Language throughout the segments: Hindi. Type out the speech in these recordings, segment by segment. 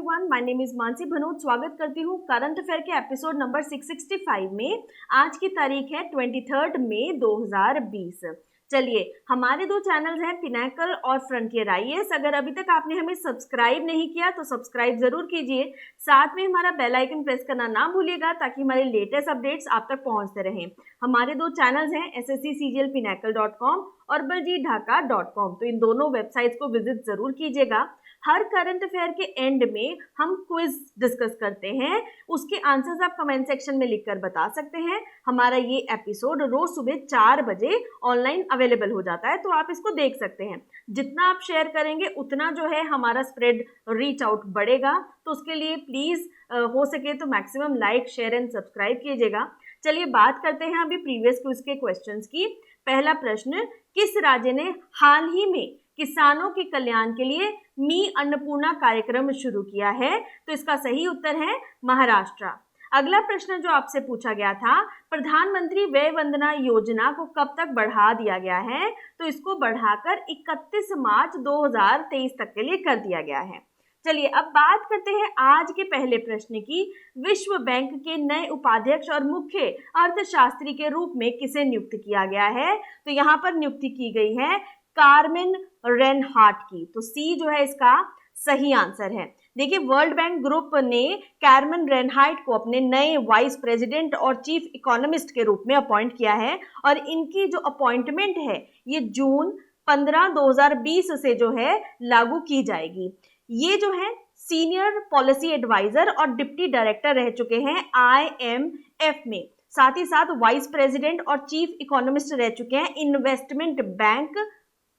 Everyone, my name is Mansi Bhanot. स्वागत करती हूँ करंट अफेयर के एपिसोड नंबर 665 में। आज की तारीख है 23 मई 2020। चलिए, हमारे दो चैनल्स हैं पिनैकल और फ्रंटियर आईएएस। अगर अभी तक आपने हमें सब्सक्राइब नहीं किया तो सब्सक्राइब जरूर कीजिए। साथ में हमारा बेल आइकन प्रेस करना ना भूलिएगा ताकि हमारे लेटेस्ट अपडेट्स आप तक पहुंचते रहें। हमारे दो चैनल्स हैं ssccglpinacle.com और baljeetdhaka.com। तो इन दोनों वेबसाइट्स को विजिट जरूर कीजिएगा। हर करंट अफेयर के एंड में हम क्विज डिस्कस करते हैं, उसके आंसर्स आप कमेंट सेक्शन में लिखकर बता सकते हैं। हमारा ये एपिसोड रोज सुबह 4 बजे ऑनलाइन अवेलेबल हो जाता है, तो आप इसको देख सकते हैं। जितना आप शेयर करेंगे उतना जो है हमारा स्प्रेड रीच आउट बढ़ेगा, तो उसके लिए प्लीज हो सके तो maximum like share and subscribe कीजिएगा। चलिए बात करते हैं अभी प्रीवियस क्विज के क्वेश्चंस की। पहला प्रश्न, किस राज्य ने हाल ही में किसानों के कल्याण के लिए मी अन्नपूर्णा कार्यक्रम शुरू किया है? तो इसका सही उत्तर है महाराष्ट्र। अगला प्रश्न जो आपसे पूछा गया था, प्रधानमंत्री वय वंदना योजना को कब तक बढ़ा दिया गया है? तो इसको बढ़ाकर 31 मार्च 2023 तक के लिए कर दिया गया है। चलिए अब बात करते हैं आज के पहले प्रश्न की। विश्व बैंक के नए उपाध्यक्ष और मुख्य अर्थशास्त्री के रूप में किसे नियुक्त किया गया है? तो यहाँ पर नियुक्ति की गई है कार्मेन रेनहार्ट की। तो सी जो है इसका सही आंसर है। देखिए, वर्ल्ड बैंक ग्रुप ने कार्मेन रेनहार्ट को अपने नए वाइस प्रेसिडेंट और चीफ इकोनॉमिस्ट के रूप में अपॉइंट किया है और इनकी जो अपॉइंटमेंट है ये जून 15, 2020 से जो है लागू की जाएगी। ये जो है सीनियर पॉलिसी एडवाइजर और डिप्टी डायरेक्टर रह चुके हैं IMF में। साथ ही साथ वाइस प्रेसिडेंट और चीफ इकोनॉमिस्ट रह चुके हैं इन्वेस्टमेंट बैंक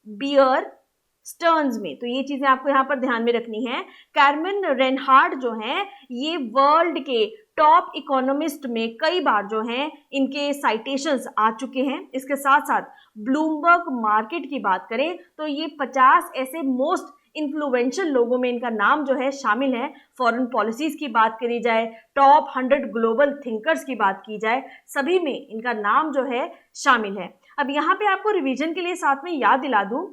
बियर स्टर्न्स में। तो ये चीजें आपको यहाँ पर ध्यान में रखनी है। कार्मेन रेनहार्ट जो हैं ये वर्ल्ड के टॉप इकोनॉमिस्ट में कई बार जो हैं इनके साइटेशंस आ चुके हैं। इसके साथ साथ ब्लूमबर्ग मार्केट की बात करें तो ये 50 ऐसे मोस्ट इन्फ्लुएंशियल लोगों में इनका नाम जो है शामिल है। फॉरेन पॉलिसीज की बात करी जाए, टॉप 100 ग्लोबल थिंकर्स की बात की जाए, सभी में इनका नाम जो है शामिल है। अब यहाँ पे आपको रिवीजन के लिए साथ में याद दिला दूं,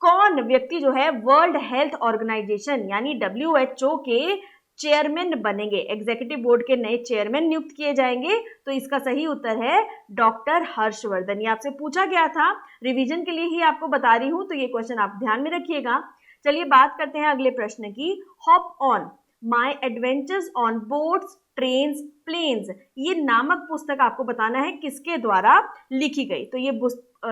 कौन व्यक्ति जो है वर्ल्ड हेल्थ ऑर्गेनाइजेशन यानी WHO के चेयरमैन बनेंगे, एग्जीक्यूटिव बोर्ड के नए चेयरमैन नियुक्त किए जाएंगे? तो इसका सही उत्तर है डॉक्टर हर्षवर्धन। ये आपसे पूछा गया था, रिवीजन के लिए ही आपको बता रही हूं, तो ये क्वेश्चन आप ध्यान में रखिएगा। चलिए बात करते हैं अगले प्रश्न की। Hop on my adventures on boats, trains, planes, ये नामक पुस्तक आपको बताना है किसके द्वारा लिखी गई। तो ये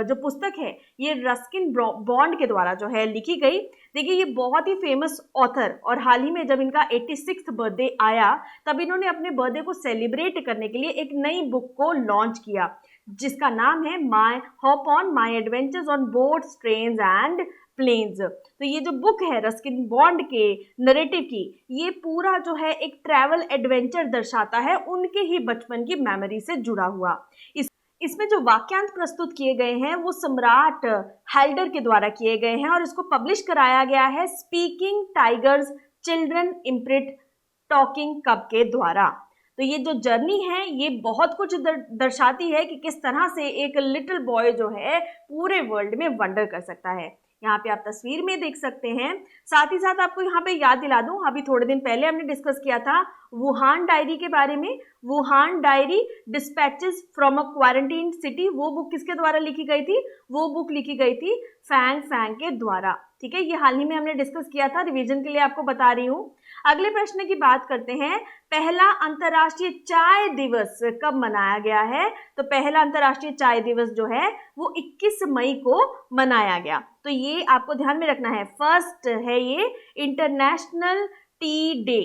जो पुस्तक है ये रस्किन बॉन्ड के द्वारा जो है लिखी गई। देखिए, ये बहुत ही फेमस ऑथर, और हाल ही में जब इनका 86th बर्थडे आया तब इन्होंने अपने बर्थडे को सेलिब्रेट करने के लिए एक नई बुक को लॉन्च किया जिसका नाम है hop on my adventures on boats, trains and planes. तो ये जो बुक है रस्किन बॉन्ड के नरेटिव की, ये पूरा जो है एक ट्रैवल एडवेंचर दर्शाता है उनके ही बचपन की मेमोरी से जुड़ा हुआ। इसमें जो वाक्यांश प्रस्तुत किए गए हैं वो सम्राट हेल्डर के द्वारा किए गए हैं और इसको पब्लिश कराया गया है speaking tigers children imprint talking cup के द्वारा। तो ये जो जर्नी है ये बहुत कुछ दर्शाती है कि किस तरह से एक लिटिल बॉय जो है पूरे वर्ल्ड में वंडर कर सकता है। यहाँ पे आप तस्वीर में देख सकते हैं। साथ ही साथ आपको यहाँ पे याद दिला दूं, अभी थोड़े दिन पहले हमने डिस्कस किया था वुहान डायरी के बारे में। Wuhan diary dispatches from a quarantine city, वो बुक किसके द्वारा लिखी गई थी? वो बुक लिखी गई थी फैंग फैंग के द्वारा। ठीक है, ये हाल ही में हमने डिस्कस किया था, रिवीजन के लिए आपको बता रही हूँ। अगले प्रश्न की बात करते हैं। पहला अंतर्राष्ट्रीय चाय दिवस कब मनाया गया है? तो पहला अंतर्राष्ट्रीय चाय दिवस जो है वो 21 मई को मनाया गया। तो ये आपको ध्यान में रखना है। फर्स्ट है ये इंटरनेशनल टी डे,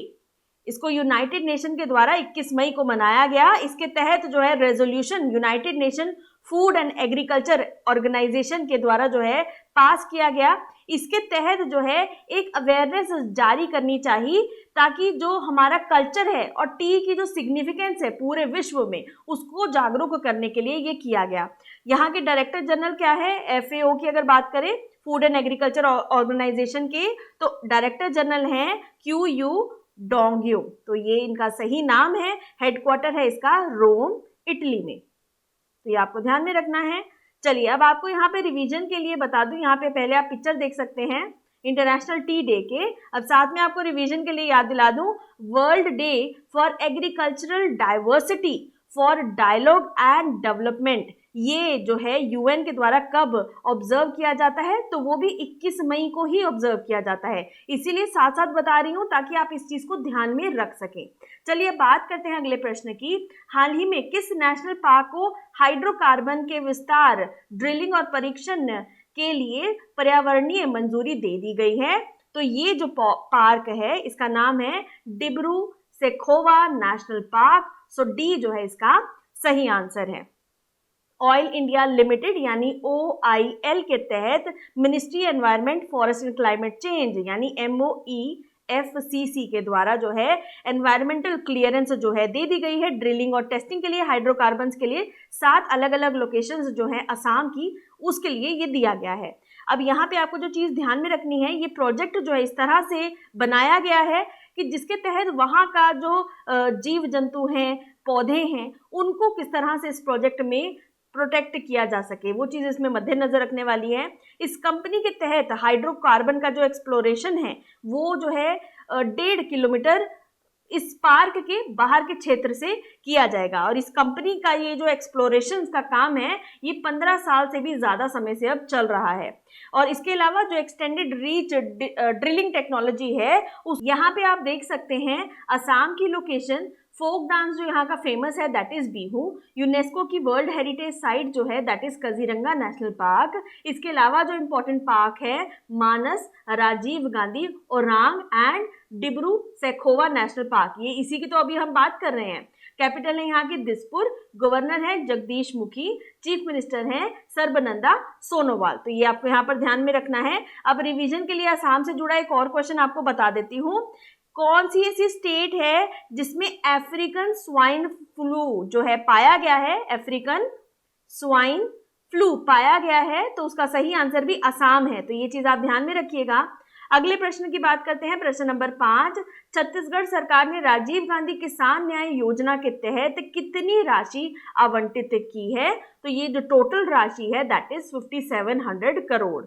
इसको यूनाइटेड नेशन के द्वारा 21 मई को मनाया गया। इसके तहत जो है resolution United Nation food and agriculture organisation के द्वारा जो है पास किया गया। इसके तहत जो है एक अवेयरनेस जारी करनी चाहिए ताकि जो हमारा कल्चर है और टी की जो सिग्निफिकेंस है पूरे विश्व में उसको जागरूक करने के लिए ये किया गया। यहाँ के डायरेक्टर जनरल क्या है? FAO की अगर बात करें, फूड एंड एग्रीकल्चर ऑर्गेनाइजेशन के, तो डायरेक्टर जनरल हैं QU डोंगियो। तो ये इनका सही नाम है। हेडक्वार्टर है इसका रोम, इटली में। तो ये आपको ध्यान में रखना है। चलिए अब आपको यहाँ पे रिवीजन के लिए बता दूं, यहाँ पे पहले आप पिक्चर देख सकते हैं। इंटरनेशनल टी डे के। अब साथ में आपको रिवीजन के लिए याद दिला दूं, world day for agricultural diversity for dialogue and development, ये जो है यूएन के द्वारा कब ऑब्जर्व किया जाता है, तो वो भी 21 मई को ही ऑब्जर्व किया जाता है। इसीलिए साथ साथ बता रही हूँ ताकि आप इस चीज को ध्यान में रख सकें। चलिए बात करते हैं अगले प्रश्न की। हाल ही में किस नेशनल पार्क को हाइड्रोकार्बन के विस्तार, ड्रिलिंग और परीक्षण के लिए पर्यावरणीय मंजूरी दे दी गई है? तो ये जो पार्क है इसका नाम है डिब्रू सैखोवा नेशनल पार्क। सो डी जो है इसका सही आंसर है। ऑयल इंडिया लिमिटेड यानी OIL के तहत ministry environment forest and climate change यानी MOEFCC के द्वारा जो है एनवायरमेंटल क्लियरेंस जो है दे दी गई है ड्रिलिंग और टेस्टिंग के लिए हाइड्रोकार्बन्स के लिए 7 अलग अलग लोकेशंस जो है असम की, उसके लिए ये दिया गया है। अब यहाँ पे आपको जो चीज़ ध्यान में रखनी है, ये प्रोजेक्ट जो है इस तरह से बनाया गया है कि जिसके तहत वहाँ का जो जीव जंतु हैं, पौधे हैं, उनको किस तरह से इस प्रोजेक्ट में प्रोटेक्ट किया जा सके, वो चीज़ इसमें मद्देनजर रखने वाली है। इस कंपनी के तहत हाइड्रोकार्बन का जो एक्सप्लोरेशन है वो जो है 1.5 किलोमीटर इस पार्क के बाहर के क्षेत्र से किया जाएगा। और इस कंपनी का ये जो एक्सप्लोरेशन का काम है ये 15 साल से भी ज़्यादा समय से अब चल रहा है। और इसके अलावा जो एक्सटेंडेड रीच ड्रिलिंग टेक्नोलॉजी है उस यहाँ पे आप देख सकते हैं असम की लोकेशन, फोक डांस जो यहाँ का फेमस है दैट इज बिहू, यूनेस्को की वर्ल्ड हेरिटेज साइट जो है that is Kaziranga national park. इसके अलावा जो इम्पोर्टेंट पार्क है Manas, Rajiv Gandhi, Orang and Dibru Saikhowa national park, ये इसी की तो अभी हम बात कर रहे हैं। कैपिटल है यहाँ की दिसपुर, गवर्नर है जगदीश मुखी, चीफ मिनिस्टर है सर्बानंद सोनोवाल। तो ये आपको यहाँ पर ध्यान में रखना है। अब रिवीजन के लिए असम से जुड़ा एक और क्वेश्चन आपको बता देती हूँ। कौन सी ऐसी स्टेट है जिसमें अफ्रीकन स्वाइन फ्लू जो है पाया गया है, अफ्रीकन स्वाइन फ्लू पाया गया है? तो उसका सही आंसर भी असम है। तो ये चीज आप ध्यान में रखिएगा। अगले प्रश्न की बात करते हैं, प्रश्न नंबर 5। छत्तीसगढ़ सरकार ने राजीव गांधी किसान न्याय योजना के तहत कितनी राशि आवंटित की है? तो ये जो टोटल राशि है दैट इज 5700 करोड़।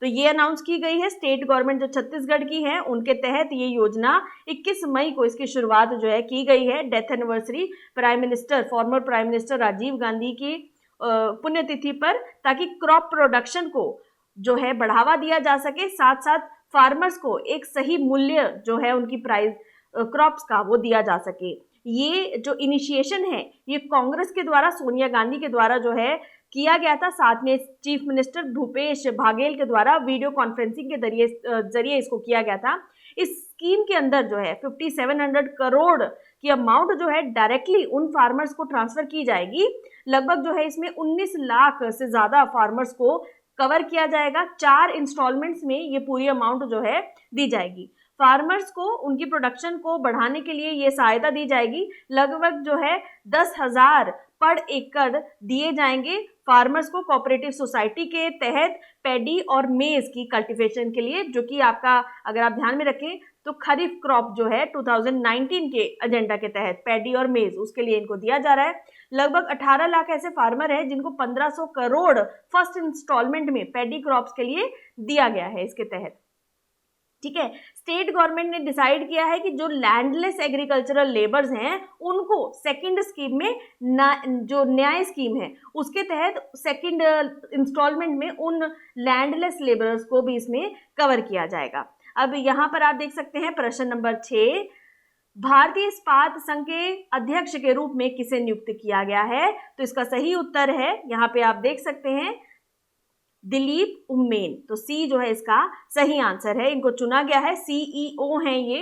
तो ये अनाउंस की गई है स्टेट गवर्नमेंट जो छत्तीसगढ़ की है उनके तहत ये योजना 21 मई को इसकी शुरुआत जो है की गई है। Death anniversary prime minister, former prime minister Rajiv Gandhi की पुण्यतिथि पर, ताकि क्रॉप प्रोडक्शन को जो है बढ़ावा दिया जा सके, साथ साथ फार्मर्स को एक सही मूल्य जो है उनकी प्राइस क्रॉप्स का वो दिया जा सके। ये जो इनिशिएशन है ये कांग्रेस के द्वारा, सोनिया गांधी के द्वारा जो है किया गया था। साथ में चीफ मिनिस्टर भूपेश बघेल के द्वारा वीडियो कॉन्फ्रेंसिंग के जरिए इसको किया गया था। इस स्कीम के अंदर जो है 5700 करोड़ की अमाउंट जो है डायरेक्टली उन फार्मर्स को ट्रांसफर की जाएगी। लगभग जो है इसमें 19 लाख से ज़्यादा फार्मर्स को कवर किया जाएगा। 4 इंस्टॉलमेंट्स में ये पूरी अमाउंट जो है दी जाएगी। फार्मर्स को उनकी प्रोडक्शन को बढ़ाने के लिए ये सहायता दी जाएगी। लगभग जो है 10,000 पर एकड़ दिए जाएंगे फार्मर्स को कोऑपरेटिव सोसाइटी के तहत पैडी और मेज की कल्टीवेशन के लिए, जो कि आपका अगर आप ध्यान में रखें तो खरीफ क्रॉप जो है 2019 के एजेंडा के तहत पैडी और मेज उसके लिए इनको दिया जा रहा है। लगभग 18 लाख ऐसे फार्मर हैं जिनको 1500 करोड़ फर्स्ट इंस्टॉलमेंट में पैडी क्रॉप्स के लिए दिया गया है इसके तहत। ठीक है, स्टेट गवर्नमेंट ने डिसाइड किया है कि जो लैंडलेस एग्रीकल्चरल लेबर्स हैं उनको सेकंड स्कीम में जो न्याय स्कीम है उसके तहत सेकंड इंस्टॉलमेंट में उन लैंडलेस लेबर्स को भी इसमें कवर किया जाएगा। अब यहाँ पर आप देख सकते हैं प्रश्न नंबर 6, भारतीय इस्पात संघ के अध्यक्ष के रूप में किसे नियुक्त किया गया है? तो इसका सही उत्तर है, यहाँ पे आप देख सकते हैं, दिलीप उम्मेन। तो सी जो है इसका सही आंसर है। इनको चुना गया है, CEO हैं ये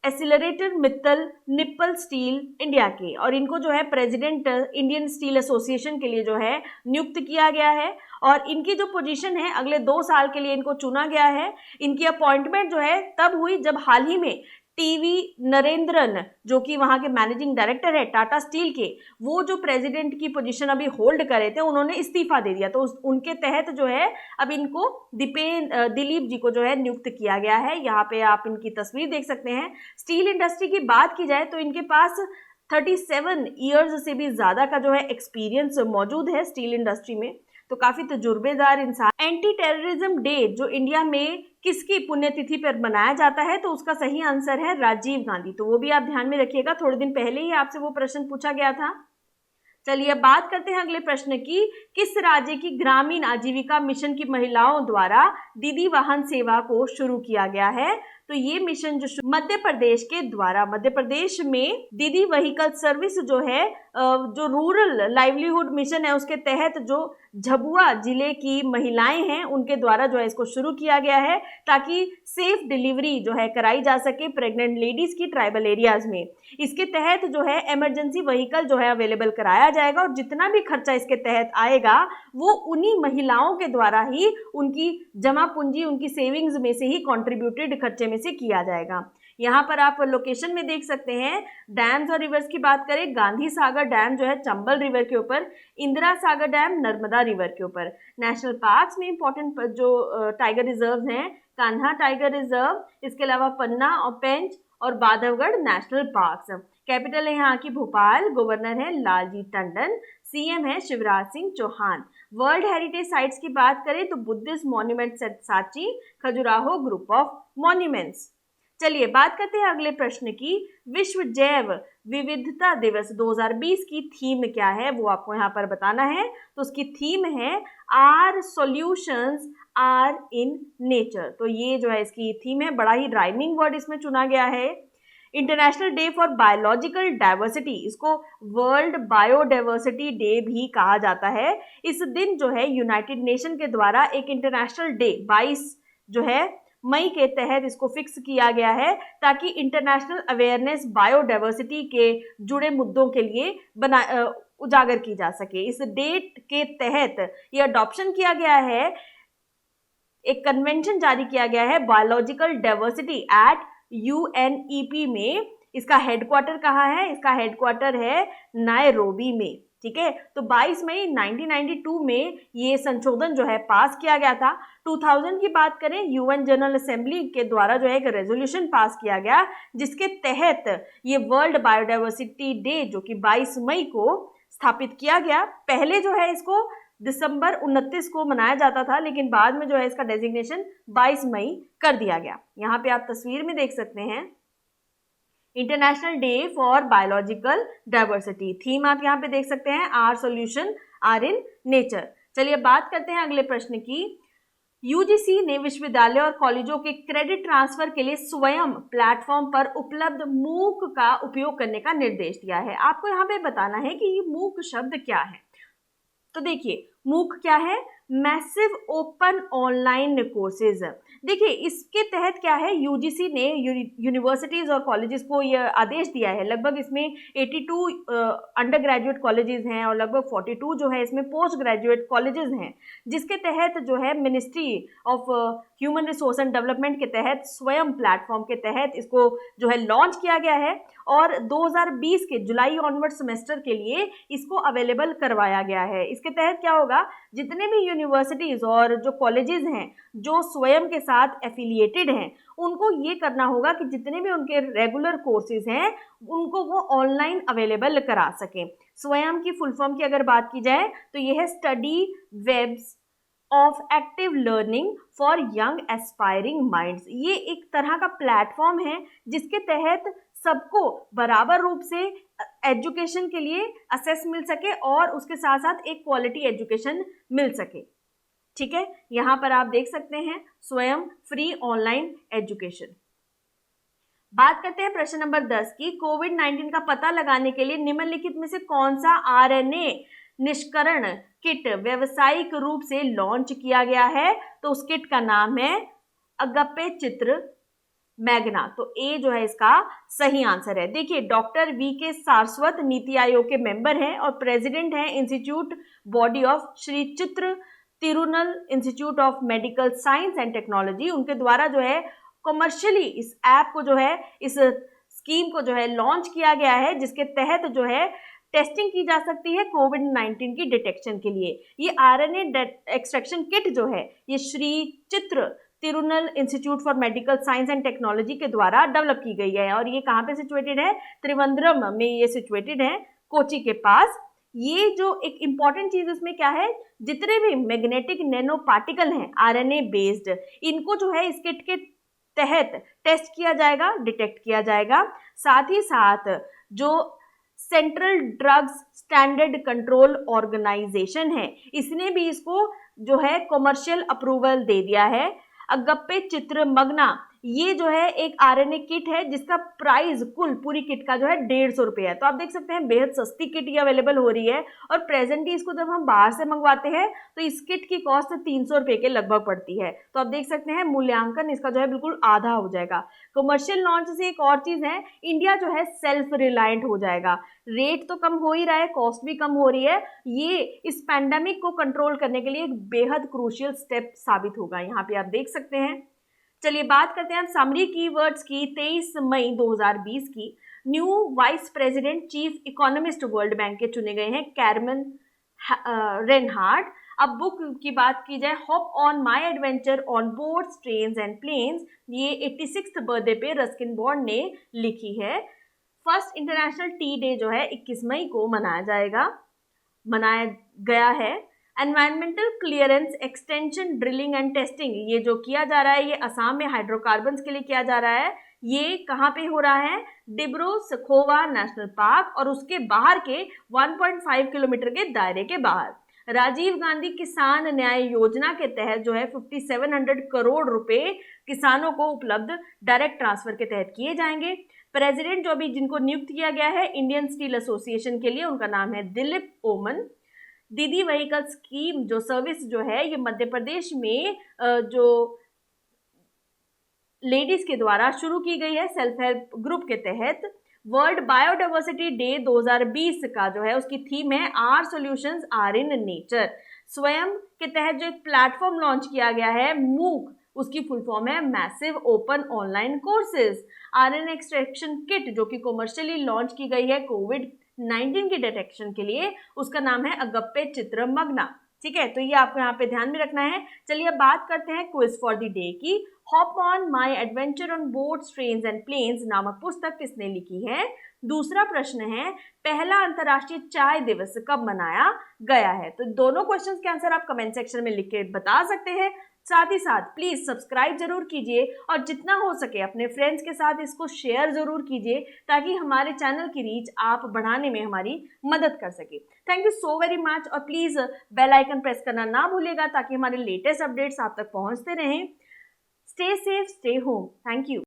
एसिलरेटर मित्तल निप्पल स्टील इंडिया के, और इनको जो है प्रेसिडेंट इंडियन स्टील एसोसिएशन के लिए जो है नियुक्त किया गया है। और इनकी जो पोजीशन है अगले 2 साल के लिए इनको चुना गया है। इनकी अपॉइंटमेंट जो है तब हुई जब हाल ही में टीवी नरेंद्रन जो कि वहाँ के मैनेजिंग डायरेक्टर है टाटा स्टील के, वो जो प्रेसिडेंट की पोजीशन अभी होल्ड करे थे उन्होंने इस्तीफा दे दिया। तो उनके तहत जो है अब इनको दिलीप जी को जो है नियुक्त किया गया है। यहाँ पे आप इनकी तस्वीर देख सकते हैं। स्टील इंडस्ट्री की बात की जाए तो इनके पास 37 ईयर्स से भी ज़्यादा का जो है एक्सपीरियंस मौजूद है स्टील इंडस्ट्री में। तो काफी तजुर्बेदार इंसान। एंटी टेररिज्म डे जो इंडिया में किसकी पुण्यतिथि पर मनाया जाता है, तो उसका सही आंसर है राजीव गांधी। तो वो भी आप ध्यान में रखिएगा, थोड़े दिन पहले ही आपसे वो प्रश्न पूछा गया था। चलिए अब बात करते हैं अगले प्रश्न की। किस राज्य की ग्रामीण आजीविका मिशन की महिलाओं द्वारा दीदी वाहन सेवा को शुरू किया गया है? तो ये मिशन जो मध्य प्रदेश के द्वारा, मध्य प्रदेश में दीदी व्हीकल सर्विस जो है, जो रूरल लाइवलीहुड मिशन है उसके तहत जो झाबुआ जिले की महिलाएं हैं उनके द्वारा जो है इसको शुरू किया गया है, ताकि सेफ डिलीवरी जो है कराई जा सके प्रेग्नेंट लेडीज की ट्राइबल एरियाज में। इसके तहत जो है इमरजेंसी व्हीकल जो है अवेलेबल कराया जाएगा, और जितना भी खर्चा इसके तहत आएगा वो उन्हीं महिलाओं के द्वारा ही उनकी जमा पूंजी, उनकी सेविंग्स में से ही कंट्रीब्यूटेड खर्चे में से किया जाएगा। यहाँ पर आप लोकेशन में देख सकते हैं। डैम्स और रिवर्स की बात करें, गांधी सागर डैम जो है चंबल रिवर के ऊपर, इंदिरा सागर डैम नर्मदा रिवर के ऊपर। नेशनल पार्क्स में इंपॉर्टेंट जो टाइगर रिजर्व हैं, कान्हा टाइगर रिजर्व, इसके अलावा पन्ना और पेंच और बांधवगढ़ नेशनल पार्क्स। कैपिटल है यहाँ की भोपाल, गवर्नर है लालजी टंडन, सीएम है Shivraj Singh Chouhan. World heritage sites की बात करें तो Buddhist monument Sanchi, Khajuraho group of monuments. चलिए बात करते हैं अगले प्रश्न की। विश्व जैव विविधता दिवस 2020 की थीम क्या है, वो आपको यहाँ पर बताना है। तो उसकी थीम है our solutions are in nature. तो ये जो है इसकी थीम है, बड़ा ही राइमिंग वर्ड इसमें चुना गया है। International day for biological diversity, इसको वर्ल्ड बायोडाइवर्सिटी डे भी कहा जाता है। इस दिन जो है यूनाइटेड नेशन के द्वारा एक इंटरनेशनल डे 22 जो है मई के तहत इसको फिक्स किया गया है, ताकि इंटरनेशनल अवेयरनेस बायोडाइवर्सिटी के जुड़े मुद्दों के लिए उजागर की जा सके। इस डेट के तहत ये अडॉप्शन किया गया है, एक कन्वेंशन जारी किया गया है बायोलॉजिकल डाइवर्सिटी एट UNEP में। इसका हेडक्वार्टर कहाँ है? इसका हेडक्वार्टर है नायरोबी में। ठीक है, तो 22 मई 1992 में ये संशोधन जो है पास किया गया था। 2000 की बात करें, UN जनरल असेंबली के द्वारा जो है एक रेजोल्यूशन पास किया गया, जिसके तहत ये वर्ल्ड बायोडाइवर्सिटी डे जो कि 22 मई को स्थापित किया गया। पहले जो है इसको दिसंबर 29 को मनाया जाता था, लेकिन बाद में जो है इसका डेजिग्नेशन 22 मई कर दिया गया। यहाँ पे आप तस्वीर में देख सकते हैं international day for biological diversity. Theme आप यहाँ पे देख सकते हैं, our solution are in nature. चलिए बात करते हैं अगले प्रश्न की। यूजीसी ने विश्वविद्यालय और कॉलेजों के क्रेडिट ट्रांसफर के लिए स्वयं प्लेटफॉर्म पर उपलब्ध मूक का उपयोग करने का निर्देश दिया है। आपको यहाँ पे बताना है कि ये मूक शब्द क्या है। तो देखिए मूक क्या है? Massive open online courses. देखिए इसके तहत क्या है, यूजीसी ने यूनिवर्सिटीज और कॉलेजेस को यह आदेश दिया है। लगभग इसमें 82 अंडर ग्रेजुएट कॉलेजेस हैं और लगभग 42 जो है इसमें पोस्ट ग्रेजुएट कॉलेजेस हैं, जिसके तहत जो है ministry of human resource and development के तहत स्वयं प्लेटफॉर्म के तहत इसको जो है लॉन्च किया गया है, और 2020 के जुलाई ऑनवर्ड सेमेस्टर के लिए इसको अवेलेबल करवाया गया है। इसके तहत क्या होगा, जितने भी यूनिवर्सिटीज और जो कॉलेजेस हैं जो स्वयं के साथ एफिलिएटेड हैं, उनको ये करना होगा कि जितने भी उनके रेगुलर कोर्सेज हैं उनको वो ऑनलाइन अवेलेबल करा सकें। स्वयं की फुल फॉर्म की अगर बात की जाए तो ये है study webs of active learning for young aspiring minds. ये एक तरह का प्लेटफॉर्म है जिसके तहत सबको बराबर रूप से एजुकेशन के लिए असेस मिल सके और उसके साथ साथ एक क्वालिटी एजुकेशन मिल सके। ठीक है, यहाँ पर आप देख सकते हैं स्वयं फ्री ऑनलाइन एजुकेशन। बात करते हैं प्रश्न नंबर 10 की। कोविड-19 का पता लगाने के लिए निम्नलिखित में से कौन सा आरएनए निष्करण किट व्यावसायिक रूप से लॉन्च किया गया है? तो उस किट का नाम है अगप्य चित्र मैग्ना। तो ए जो है इसका सही आंसर है। देखिए डॉक्टर वी.के. सारस्वत नीति आयोग के मेंबर हैं और प्रेसिडेंट हैं इंस्टीट्यूट बॉडी ऑफ श्री चित्र Tirunal institute of medical science and technology. उनके द्वारा जो है कमर्शियली इस ऐप को जो है, इस स्कीम को जो है लॉन्च किया गया है, जिसके तहत जो है टेस्टिंग की जा सकती है कोविड-19 की डिटेक्शन के लिए। ये आरएनए एक्सट्रैक्शन किट जो है ये श्री चित्र Tirunal institute for medical science and technology के द्वारा डेवलप की गई है, और ये कहाँ पे सिचुएटेड है? त्रिवेंद्रम में ये सिचुएटेड है, कोची के पास। ये जो एक इंपॉर्टेंट चीज इसमें क्या है, जितने भी मैग्नेटिक नैनो पार्टिकल हैं आरएनए बेस्ड, इनको जो है इस किट के तहत टेस्ट किया जाएगा, डिटेक्ट किया जाएगा। साथ ही साथ जो central drugs standard control organisation है, इसने भी इसको जो है कॉमर्शियल अप्रूवल दे दिया है। अगप्पे चित्रमग्ना ये जो है एक आरएनए किट है जिसका प्राइस कुल पूरी किट का जो है 150 रुपये है। तो आप देख सकते हैं बेहद सस्ती किट ये अवेलेबल हो रही है, और प्रेजेंटली इसको जब हम बाहर से मंगवाते हैं तो इस किट की कॉस्ट 300 रुपये के लगभग पड़ती है। तो आप देख सकते हैं मूल्यांकन इसका जो है बिल्कुल आधा हो जाएगा। कमर्शियल लॉन्च से एक और चीज है, इंडिया जो है सेल्फ रिलायंट हो जाएगा। रेट तो कम हो ही रहा है, कॉस्ट भी कम हो रही है। ये इस पैंडेमिक को कंट्रोल करने के लिए एक बेहद क्रूशियल स्टेप साबित होगा, यहाँ पे आप देख सकते हैं। चलिए बात करते हैं हम समरी कीवर्ड्स की 23 मई 2020 की। New vice president chief economist world bank के चुने गए हैं कैरमन रेनहार्ड। अब बुक की बात की जाए, hop on my adventure on boats trains and planes, ये 86th बर्थडे पे रस्किन बॉन्ड ने लिखी है। फर्स्ट इंटरनेशनल टी डे जो है 21 मई को मनाया गया है। Environmental clearance extension drilling and testing, ये जो किया जा रहा है ये असम में हाइड्रोकार्बन्स के लिए किया जा रहा है। ये कहाँ पे हो रहा है, डिब्रू सखोवा नेशनल पार्क और उसके बाहर के 1.5 किलोमीटर के दायरे के बाहर। राजीव गांधी किसान न्याय योजना के तहत जो है 5700 करोड़ रुपए किसानों को उपलब्ध डायरेक्ट ट्रांसफर के तहत किए जाएंगे। प्रेसिडेंट जो अभी जिनको नियुक्त किया गया है इंडियन स्टील एसोसिएशन के लिए, उनका नाम है दिलीप ओमन। दीदी व्हीकल स्कीम जो सर्विस जो है ये मध्य प्रदेश में जो लेडीज के द्वारा शुरू की गई है सेल्फ हेल्प ग्रुप के तहत। वर्ल्ड बायोडाइवर्सिटी डे 2020 का जो है उसकी थीम है our solutions are in nature. Swayam के तहत जो एक प्लेटफॉर्म लॉन्च किया गया है मूक, उसकी फुल फॉर्म है massive open online courses. RNA extraction kit जो कि कॉमर्शियली लॉन्च की गई है कोविड-19 की डिटेक्शन के लिए, उसका नाम है अगप्पे चित्रमग्ना। ठीक है, तो ये आपको यहाँ पे ध्यान में रखना है। चलिए अब बात करते हैं क्विज फॉर द डे की। Hop on my adventure on boats trains and planes नामक पुस्तक किसने लिखी है। दूसरा प्रश्न है पहला अंतर्राष्ट्रीय चाय दिवस कब मनाया गया है। तो दोनों क्वेश्चंस के आंसर आप कमेंट सेक्शन में लिख के बता सकते हैं। साथ ही साथ प्लीज सब्सक्राइब जरूर कीजिए और जितना हो सके अपने फ्रेंड्स के साथ इसको शेयर जरूर कीजिए ताकि हमारे चैनल की रीच आप बढ़ाने में हमारी मदद कर सके। Thank you so very much, और प्लीज बेल आइकन प्रेस करना ना भूलिएगा ताकि हमारे लेटेस्ट अपडेट्स आप तक पहुंचते रहें। Stay safe, stay home. Thank you.